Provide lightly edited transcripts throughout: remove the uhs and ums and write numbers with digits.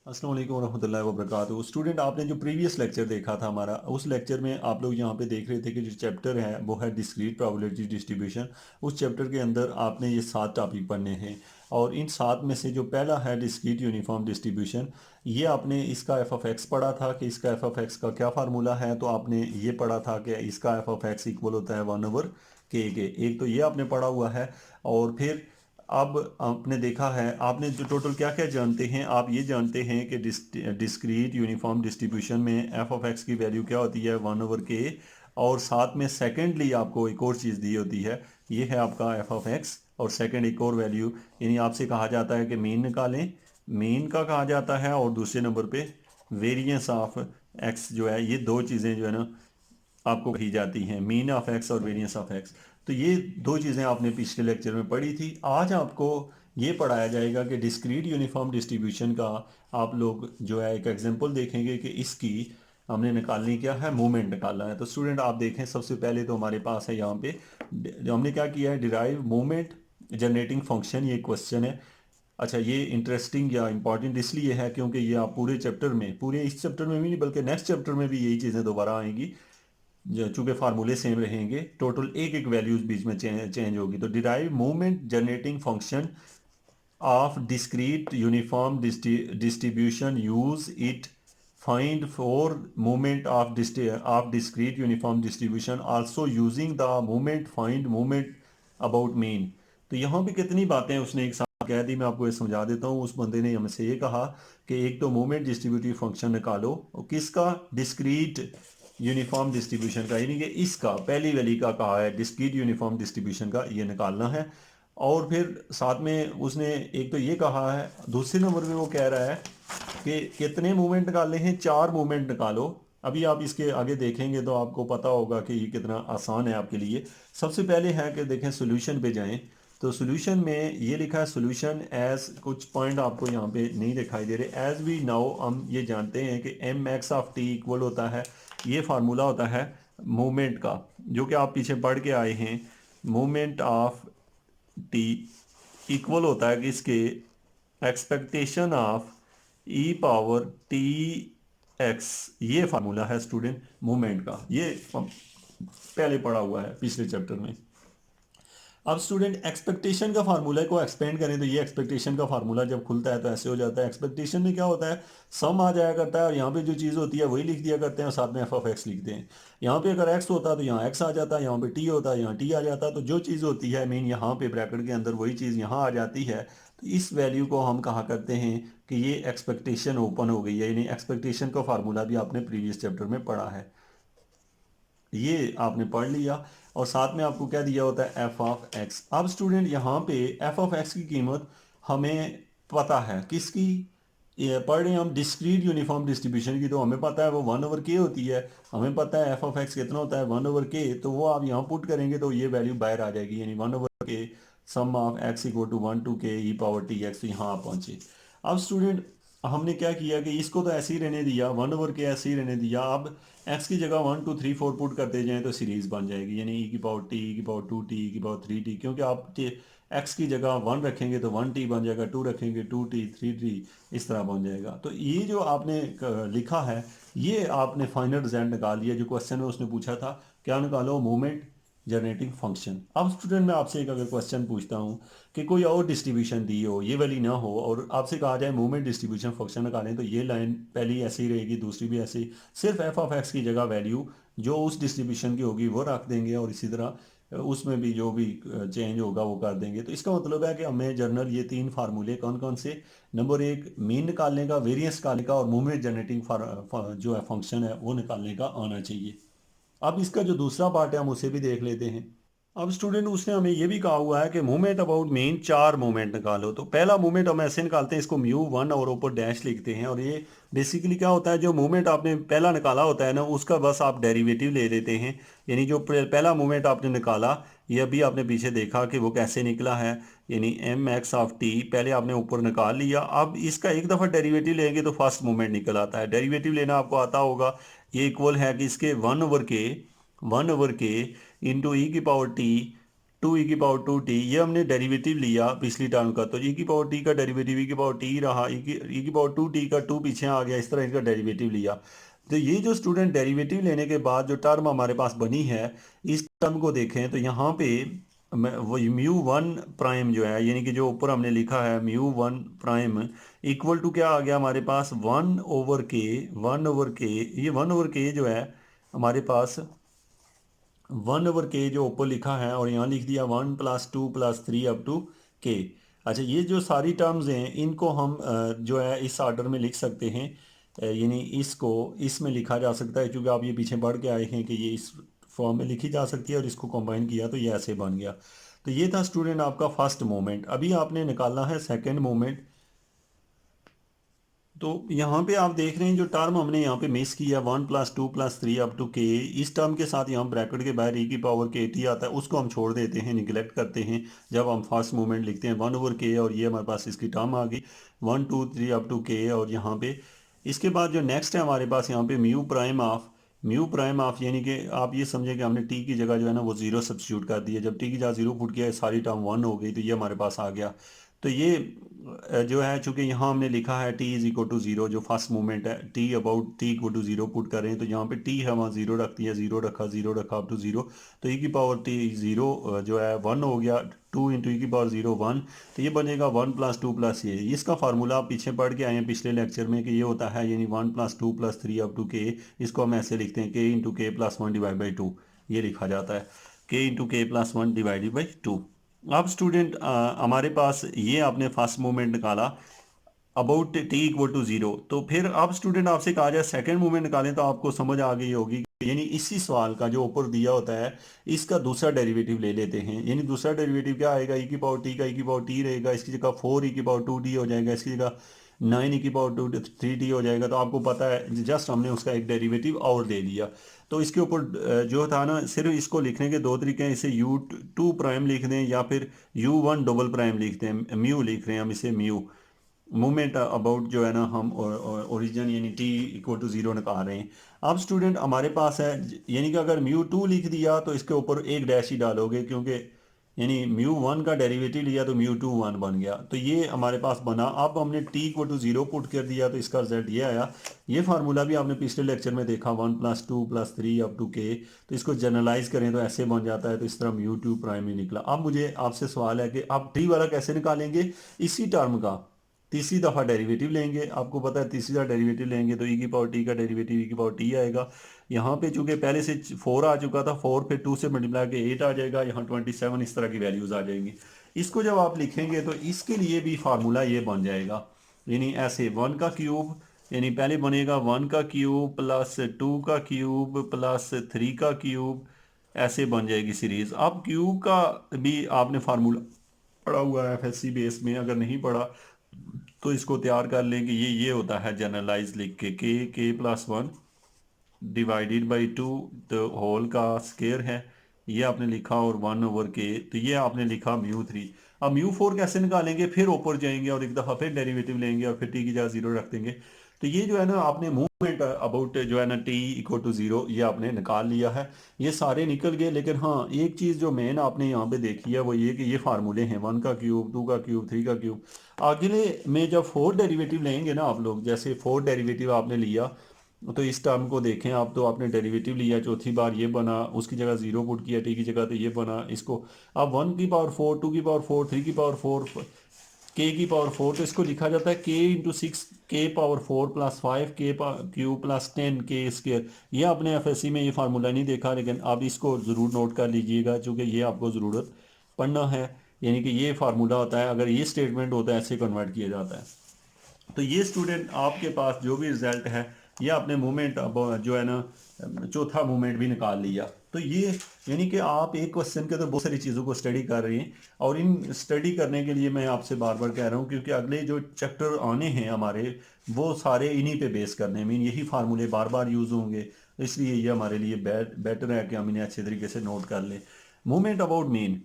अस्सलाम वालेकुम रहमतुल्लाहि व बरकातुहू। स्टूडेंट, आपने जो प्रीवियस लेक्चर देखा था हमारा, उस लेक्चर में आप लोग यहाँ पे देख रहे थे कि जो चैप्टर है वो है डिस्क्रीट प्रोबेबिलिटी डिस्ट्रीब्यूशन। उस चैप्टर के अंदर आपने ये 7 टॉपिक पढ़ने हैं और इन 7 में से जो पहला है डिस्क्रीट यूनिफॉर्म डिस्ट्रीब्यूशन, ये आपने इसका एफ ऑफ एक्स पढ़ा था कि इसका एफ ऑफ एक्स का क्या फार्मूला है। तो आपने ये पढ़ा था कि इसका एफ ऑफ एक्स इक्वल होता है 1/k के। एक तो ये आपने पढ़ा हुआ है। और फिर अब आपने देखा है, आपने जो टोटल क्या क्या जानते हैं, आप ये जानते हैं कि डिस्क्रीट यूनिफॉर्म डिस्ट्रीब्यूशन में एफ ऑफ एक्स की वैल्यू क्या होती है 1/k। और साथ में सेकेंडली आपको एक और चीज़ दी होती है, ये है आपका एफ ऑफ एक्स। और सेकेंड एक और वैल्यू, यानी आपसे कहा जाता है कि मीन निकालें, मीन का कहा जाता है। और दूसरे नंबर पे वेरिएंस ऑफ एक्स जो है, ये दो चीज़ें जो है ना आपको कही जाती हैं, मीन ऑफ एक्स और वेरिएंस ऑफ एक्स। तो ये दो चीज़ें आपने पिछले लेक्चर में पढ़ी थी। आज आपको ये पढ़ाया जाएगा कि डिस्क्रीट यूनिफॉर्म डिस्ट्रीब्यूशन का आप लोग जो है एक एग्जांपल देखेंगे कि इसकी हमने निकालनी क्या है, मूवमेंट निकालना है। तो स्टूडेंट आप देखें, सबसे पहले तो हमारे पास है यहाँ पे जो हमने क्या किया है, डिराइव मूवमेंट जनरेटिंग फंक्शन, ये क्वेश्चन है। अच्छा, ये इंटरेस्टिंग या इंपॉर्टेंट इसलिए है क्योंकि ये आप पूरे चैप्टर में, पूरे इस चैप्टर में भी नहीं बल्कि नेक्स्ट चैप्टर में भी यही चीज़ें दोबारा आएंगी। चूंकि फार्मूले सेम रहेंगे, टोटल एक एक वैल्यूज बीच में चेंज होगी। तो derive movement generating function of discrete uniform distribution, use it, find for movement of discrete uniform distribution, also using the movement, find movement about mean. तो यहाँ पे कितनी बातें उसने एक साथ कह दी, मैं आपको ये समझा देता हूँ। उस बंदे ने हमसे ये कहा कि एक तो मूवमेंट डिस्ट्रीब्यूटिव फंक्शन निकालो, और किसका, डिस्क्रीट यूनिफॉर्म डिस्ट्रीब्यूशन का, यानी कि इसका पहली वैली का कहा है, डिस्क्रीट यूनिफॉर्म डिस्ट्रीब्यूशन का ये निकालना है। और फिर साथ में उसने एक तो ये कहा है, दूसरे नंबर पे वो कह रहा है कि कितने मूवमेंट निकालने हैं, 4 मूवमेंट निकालो। अभी आप इसके आगे देखेंगे तो आपको पता होगा कि ये कितना आसान है आपके लिए। सबसे पहले है कि देखें सोल्यूशन पे जाएं। तो सोल्यूशन में ये लिखा है, सोल्यूशन एज, कुछ पॉइंट आपको यहाँ पे नहीं दिखाई दे रहे। एज वी नाउ, हम ये जानते हैं कि M X of T equal होता है, ये फार्मूला होता है मूवमेंट का, जो कि आप पीछे पढ़ के आए हैं। मूवमेंट ऑफ टी इक्वल होता है कि इसके expectation of E power T x, ये फार्मूला है स्टूडेंट मूवमेंट का। ये पहले पढ़ा हुआ है पिछले चैप्टर में। अब स्टूडेंट एक्सपेक्टेशन का फार्मूला को एक्सपेंड करें तो ये एक्सपेक्टेशन का फार्मूला जब खुलता है तो ऐसे हो जाता है। एक्सपेक्टेशन में क्या होता है, सम आ जाया करता है और यहाँ पे जो चीज़ होती है वही लिख दिया करते हैं और साथ में एफ ऑफ एक्स लिखते हैं। यहाँ पे अगर एक्स होता तो यहाँ एक्स आ जाता, यहाँ पे टी होता यहाँ टी आ जाता। तो जो चीज़ होती है मीन यहाँ पे ब्रैकेट के अंदर वही चीज़ यहाँ आ जाती है। तो इस वैल्यू को हम कहा करते हैं कि ये एक्सपेक्टेशन ओपन हो गई है, यानी एक्सपेक्टेशन का फार्मूला भी आपने प्रीवियस चैप्टर में पढ़ा है, ये आपने पढ़ लिया। और साथ में आपको क्या दिया होता है, एफ ऑफ एक्स। अब स्टूडेंट यहाँ पे एफ ऑफ एक्स की कीमत हमें पता है किसकी, ये पढ़ रहे हैं हम डिस्क्रीट यूनिफॉर्म डिस्ट्रीब्यूशन की, तो हमें पता है वो 1/k होती है। हमें पता है एफ ऑफ एक्स कितना होता है 1/k, तो वो आप यहाँ पुट करेंगे तो ये वैल्यू बाहर आ जाएगी, यानी 1/k sum of X equal to 1/k E power T X. तो यहाँ आप पहुँचे। अब स्टूडेंट हमने क्या किया कि इसको तो ऐसे ही रहने दिया, 1/k ऐसे ही रहने दिया। अब एक्स की जगह 1 2 3 4 पुट करते जाएं तो सीरीज बन जाएगी, यानी ई की पावर टी, ई की पावर 2t, ई की पावर 3t। क्योंकि आप एक्स की जगह 1 रखेंगे तो 1t बन जाएगा, 2 रखेंगे 2t, 3t, इस तरह बन जाएगा। तो ये जो आपने लिखा है, ये आपने फाइनल रिजल्ट निकाल लिया। जो क्वेश्चन में उसने पूछा था, क्या निकालो, मूवमेंट जनरेटिंग फंक्शन। अब स्टूडेंट मैं आपसे एक अगर क्वेश्चन पूछता हूँ कि कोई और डिस्ट्रीब्यूशन दी हो, ये वाली ना हो, और आपसे कहा जाए मूवमेंट डिस्ट्रीब्यूशन फंक्शन निकालें, तो ये लाइन पहली ऐसी ही रहेगी, दूसरी भी ऐसी। सिर्फ एफ ऑफ एक्स की जगह वैल्यू जो उस डिस्ट्रीब्यूशन की होगी वो रख देंगे, और इसी तरह उसमें भी जो भी चेंज होगा वो कर देंगे। तो इसका मतलब है कि हमें जनरल ये 3 फार्मूले कौन कौन से, नंबर 1 मीन निकालने का, वेरिएंस निकालने का, और मूवमेंट जनरेटिंग जो है फंक्शन है वो निकालने का आना चाहिए। अब इसका जो दूसरा पार्ट है हम उसे भी देख लेते हैं। अब स्टूडेंट उसने हमें ये भी कहा हुआ है कि मूवमेंट अबाउट मीन 4 मूवमेंट निकालो। तो पहला मूवमेंट हम ऐसे निकालते हैं, इसको म्यू 1 और ऊपर डैश लिखते हैं। और ये बेसिकली क्या होता है, जो मूवमेंट आपने पहला निकाला होता है ना, उसका बस आप डेरिवेटिव ले लेते हैं। यानी जो पहला मूवमेंट आपने निकाला, ये अभी आपने पीछे देखा कि वो कैसे निकला है, यानी एम एक्स ऑफ टी पहले आपने ऊपर निकाल लिया। अब इसका एक दफ़ा डेरिवेटिव लेंगे तो फर्स्ट मूवमेंट निकल आता है। डेरिवेटिव लेना आपको आता होगा, ये इक्वल है कि इसके 1/k इंटू ई की पावर टी टू ई की पावर टू टी, ये हमने डेरिवेटिव लिया पिछली टर्म का, तो ई की पावर टी का डेरिवेटिव ई की पावर टी रहा, ई की पावर टू टी का टू पीछे आ गया, इस तरह इसका डेरिवेटिव लिया। तो ये जो स्टूडेंट डेरिवेटिव लेने के बाद जो टर्म हमारे पास बनी है, इस टर्म को देखें तो यहाँ पे वो म्यू वन प्राइम जो है, यानी कि जो ऊपर हमने लिखा है mu one prime equal to क्या आ गया हमारे पास, one over K, one over K, ये वन ओवर के जो है हमारे पास, वन ओवर के जो ऊपर लिखा है और यहाँ लिख दिया one plus two plus three up to K. अच्छा, ये जो सारी टर्म्स हैं इनको हम जो है इस आर्डर में लिख सकते हैं, यानी इसको इसमें लिखा जा सकता है, क्योंकि आप ये पीछे पढ़ के आए हैं कि ये इस फॉर्म में लिखी जा सकती है, और इसको कंबाइन किया तो ये ऐसे बन गया। तो ये था स्टूडेंट आपका फर्स्ट मोमेंट। अभी आपने निकालना है सेकेंड मोमेंट। तो यहाँ पे आप देख रहे हैं जो टर्म हमने यहाँ पे मिस किया, one plus two plus three up to K, इस टर्म के साथ यहाँ ब्रैकेट के बाहर ई की पावर के टी आता है, उसको हम छोड़ देते हैं, निगलेक्ट करते हैं जब हम फर्स्ट मूवमेंट लिखते हैं, वन ओवर के, और ये हमारे पास इसकी टर्म आ गई one two three up to K. और यहाँ पे इसके बाद जो नेक्स्ट है हमारे पास यहाँ पे mu prime of, mu prime of, यानी कि आप ये समझे कि हमने टी की जगह जो है ना वो जीरो सब्सिट्यूट कर दिया, जब टी की जगह जीरो पुट किया सारी टर्म वन हो गई, तो ये हमारे पास आ गया। तो ये जो है चूंकि यहाँ हमने लिखा है T is equal to zero, जो फर्स्ट मूवमेंट है T about T equal to zero put कर रहे हैं, तो यहाँ पे टी है वहाँ जीरो रखती है, जीरो रखा अप टू जीरो, तो ई की पावर टी जीरो जो है वन हो गया, टू इंटू ई की पावर जीरो वन, तो ये बनेगा वन प्लस टू प्लस ये, इसका फार्मूला आप पीछे पढ़ के आए हैं पिछले लेक्चर में कि ये होता है यानी one plus two plus three up to K, इसको हम ऐसे लिखते हैं K into K plus one divide by two, ये लिखा जाता है K into K plus one divided by two. अब स्टूडेंट हमारे पास ये आपने फर्स्ट मूवमेंट निकाला about T equal to zero, तो फिर अब स्टूडेंट आपसे कहा जाए सेकंड मूवमेंट निकालें, तो आपको समझ आ गई होगी यानी इसी सवाल का जो ऊपर दिया होता है इसका दूसरा डेरिवेटिव ले लेते हैं। यानी दूसरा डेरिवेटिव क्या आएगा, ई की पावर टी का ई की पावर टी रहेगा, इसकी जगह फोर ई की पावर टू टी हो जाएगा, इसकी जगह नाइन ई की पावर टू थ्री टी हो जाएगा। तो आपको पता है जस्ट हमने उसका एक डेरिवेटिव और ले लिया। तो इसके ऊपर जो था ना, सिर्फ इसको लिखने के दो तरीके हैं, इसे यू टू प्राइम लिख दें या फिर यू वन डबल प्राइम लिख दें, म्यू लिख रहे हैं हम इसे, म्यू मूवमेंट अबाउट जो है ना हम ओरिजिन यानी टी इक्वल टू जीरो निकाल रहे हैं। अब स्टूडेंट हमारे पास है, यानी कि अगर म्यू टू लिख दिया तो इसके ऊपर एक डैश ही डालोगे, क्योंकि यानी म्यू वन का डेरिवेटिव लिया तो म्यू टू वन बन गया, तो ये हमारे पास बना। अब हमने T equal to zero put कर दिया तो इसका रिजल्ट ये आया। ये फार्मूला भी आपने पिछले लेक्चर में देखा, one plus two plus three up to K, तो इसको जनरलाइज करें तो ऐसे बन जाता है, तो इस तरह म्यू टू प्राइम ही निकला। अब मुझे आपसे सवाल है कि आप टी वाला कैसे निकालेंगे, इसी टर्म का तीसरी दफ़ा डेरिवेटिव लेंगे, आपको पता है तीसरी दफ़ा डेरिवेटिव लेंगे तो ई की पावर टी का डेरिवेटिव ई की पावर टी आएगा। यहाँ पे चूंकि पहले से फोर आ चुका था, फोर फिर टू से मल्टीप्लाई के एट आ जाएगा, यहाँ 27 इस तरह की वैल्यूज़ आ जाएंगी। इसको जब आप लिखेंगे तो इसके लिए भी फार्मूला ये बन जाएगा, यानी ऐसे वन का क्यूब, यानी पहले बनेगा वन का क्यूब प्लस टू का क्यूब प्लस थ्री का क्यूब, ऐसे बन जाएगी सीरीज। अब क्यूब का भी आपने फार्मूला पढ़ा हुआ है एफएससी बेस में, अगर नहीं पढ़ा तो इसको तैयार कर लें कि ये होता है जनरलाइज लिख के plus one divided by to, तो होल का स्केयर है ये आपने लिखा, और वन ओवर के, तो ये आपने लिखा म्यू थ्री। अब म्यू फोर कैसे निकालेंगे, फिर ऊपर जाएंगे और एक दफ़ा फिर डेरिवेटिव लेंगे और फिर टी की जगह जीरो रख देंगे। तो ये जो है ना आपने मूवमेंट अबाउट जो है ना टी इक्वल टू जीरो ये आपने निकाल लिया है, ये सारे निकल गए। लेकिन हाँ, एक चीज़ जो मेन आपने यहाँ पे देखी है वो ये कि ये फार्मूले हैं, वन का क्यूब, टू का क्यूब, थ्री का क्यूब। अगले में जब फोर डेरिवेटिव लेंगे ना आप लोग, जैसे फोर डेरिवेटिव आपने लिया तो इस टर्म को देखें आप, तो आपने डेरिवेटिव लिया चौथी बार, ये बना, उसकी जगह जीरो पुट किया टी की जगह तो ये बना। इसको अब वन की पावर फोर, टू की पावर फोर, थ्री की पावर फोर, के की पावर फोर, तो इसको लिखा जाता है के इंटू सिक्स के पावर फोर प्लस फाइव के क्यू प्लस टेन के स्केयर। ये आपने एफएससी में ये फार्मूला नहीं देखा, लेकिन आप इसको ज़रूर नोट कर लीजिएगा क्योंकि ये आपको ज़रूरत पड़ना है। यानी कि ये फार्मूला होता है, अगर ये स्टेटमेंट होता है ऐसे कन्वर्ट किया जाता है। तो ये स्टूडेंट आपके पास जो भी रिजल्ट है, ये आपने मूवमेंट जो है ना चौथा मूवमेंट भी निकाल लिया। तो ये यानी कि आप एक क्वेश्चन के तो बहुत सारी चीज़ों को स्टडी कर रहे हैं, और इन स्टडी करने के लिए मैं आपसे बार बार कह रहा हूँ क्योंकि अगले जो चैप्टर आने हैं हमारे वो सारे इन्हीं पे बेस करने हैं, मीन यही फार्मूले बार बार यूज़ होंगे, इसलिए ये हमारे लिए बेटर है कि हम इन्हें अच्छे तरीके से नोट कर लें। मूवमेंट अबाउट मीन,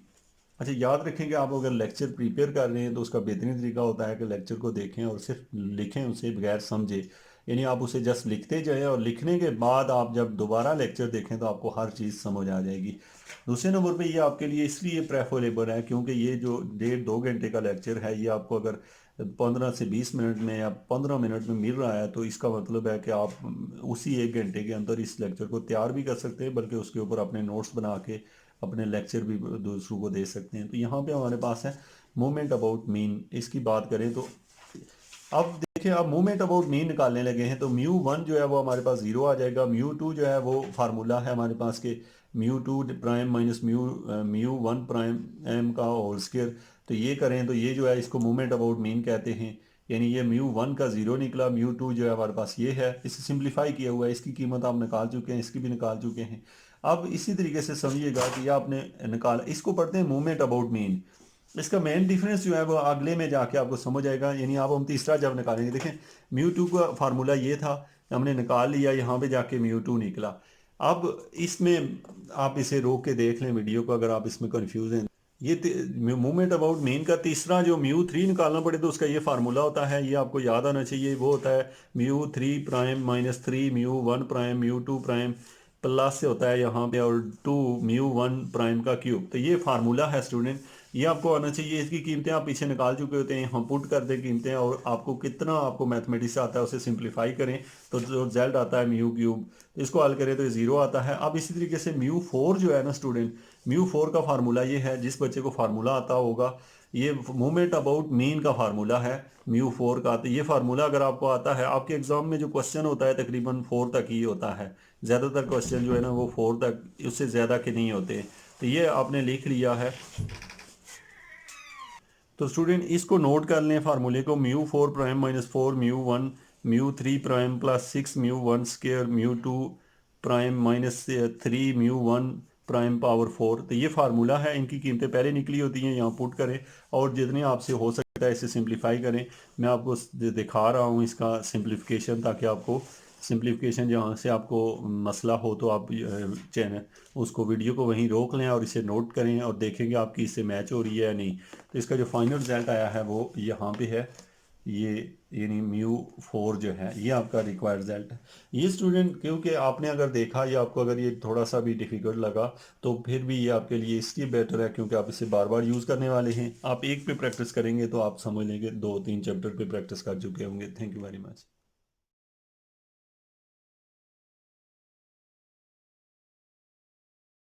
अच्छा याद रखें कि आप अगर लेक्चर प्रिपेयर कर रहे हैं तो उसका बेहतरीन तरीका होता है कि लेक्चर को देखें और सिर्फ लिखें उसे बगैर समझे, यानी आप उसे जस्ट लिखते जाए और लिखने के बाद आप जब दोबारा लेक्चर देखें तो आपको हर चीज़ समझ आ जाएगी। दूसरे नंबर पे ये आपके लिए इसलिए प्रेफरेबल है क्योंकि ये जो 1.5-2 घंटे का लेक्चर है ये आपको अगर 15 से 20 मिनट में या 15 मिनट में मिल रहा है तो इसका मतलब है कि आप उसी 1 घंटे के अंदर इस लेक्चर को तैयार भी कर सकते हैं, बल्कि उसके ऊपर अपने नोट्स बना के अपने लेक्चर भी दूसरों को दे सकते हैं। तो यहाँ पे हमारे पास है मोमेंट अबाउट मीन। इसकी बात करें तो अब देखिए, अब मूवमेंट अबाउट मीन निकालने लगे हैं तो म्यू 1 जो है वो हमारे पास 0 आ जाएगा। म्यू 2 जो है वो फार्मूला है हमारे पास K mu 2 prime minus mu 1 prime M का होल स्क्वायर। तो ये करें तो ये जो है इसको मूवमेंट अबाउट मीन कहते हैं। यानी ये म्यू 1 का 0 निकला, म्यू 2 जो है हमारे पास ये है, इसे सिंप्लीफाई किया हुआ है, इसकी कीमत आप निकाल चुके हैं, इसकी भी निकाल चुके हैं। अब इसी तरीके से समझिएगा कि ये आपने निकाला, इसको पढ़ते हैं मूवमेंट अबाउट मीन। इसका मेन डिफरेंस जो है वो अगले में जाके आपको समझ आएगा। यानी आप हम तीसरा जब निकालेंगे, देखें म्यू 2 का फार्मूला ये था, हमने निकाल लिया, यहाँ पे जाके म्यू 2 निकला। अब इसमें आप इसे रोक के देख लें वीडियो को अगर आप इसमें कंफ्यूज हैं। ये मूवमेंट अबाउट मीन का तीसरा जो म्यू 3 निकालना पड़े तो उसका ये फार्मूला होता है, ये आपको याद आना चाहिए। वो होता है mu 3 prime minus 3 mu 1 prime mu 2 prime plus से होता है यहाँ पे और 2 म्यू 1 प्राइम का क्यूब। तो ये फार्मूला है स्टूडेंट, ये आपको आना चाहिए। इसकी कीमतें आप पीछे निकाल चुके होते हैं, हम पुट कर दें कीमतें और आपको कितना आपको मैथमेटिक्स आता है उसे सिंप्लीफाई करें तो जो रिजल्ट आता है म्यू क्यूब, तो इसको हल करें तो ये 0 आता है। अब इसी तरीके से म्यू 4 जो है ना स्टूडेंट, म्यू 4 का फार्मूला ये है, जिस बच्चे को फार्मूला आता होगा, ये मूवमेंट अबाउट मीन का फार्मूला है म्यू 4 का। तो ये फार्मूला अगर आपको आता है, आपके एग्जाम में जो क्वेश्चन होता है तकरीबन 4 तक ही होता है, ज़्यादातर क्वेश्चन जो है ना वो 4 तक, उससे ज़्यादा के नहीं होते। तो ये आपने लिख लिया है। तो स्टूडेंट इसको नोट कर लें फार्मूले को, mu 4 prime minus 4 mu 1 mu 3 prime plus 6 mu 1 square mu 2 prime minus 3 mu 1 prime power 4। तो ये फार्मूला है, इनकी कीमतें पहले निकली होती हैं, यहाँ पुट करें और जितने आपसे हो सकता है इसे सिंप्लीफाई करें। मैं आपको दिखा रहा हूँ इसका सिंप्लीफिकेशन, ताकि आपको सिंप्लीफिकेशन जहाँ से आपको मसला हो तो आप चैनल उसको वीडियो को वहीं रोक लें और इसे नोट करें और देखेंगे आपकी इससे मैच हो रही है या नहीं। तो इसका जो फाइनल रिजल्ट आया है वो यहाँ पे है, ये यानी म्यू 4 जो है ये आपका रिक्वायर्ड रिजल्ट है। ये स्टूडेंट क्योंकि आपने अगर देखा या आपको अगर ये थोड़ा सा भी डिफ़िकल्ट लगा तो फिर भी ये आपके लिए इसलिए बेटर है क्योंकि आप इसे बार बार यूज़ करने वाले हैं। आप एक पे प्रैक्टिस करेंगे तो आप समझ लेंगे 2-3 चैप्टर पे प्रैक्टिस कर चुके होंगे। Thank you very much.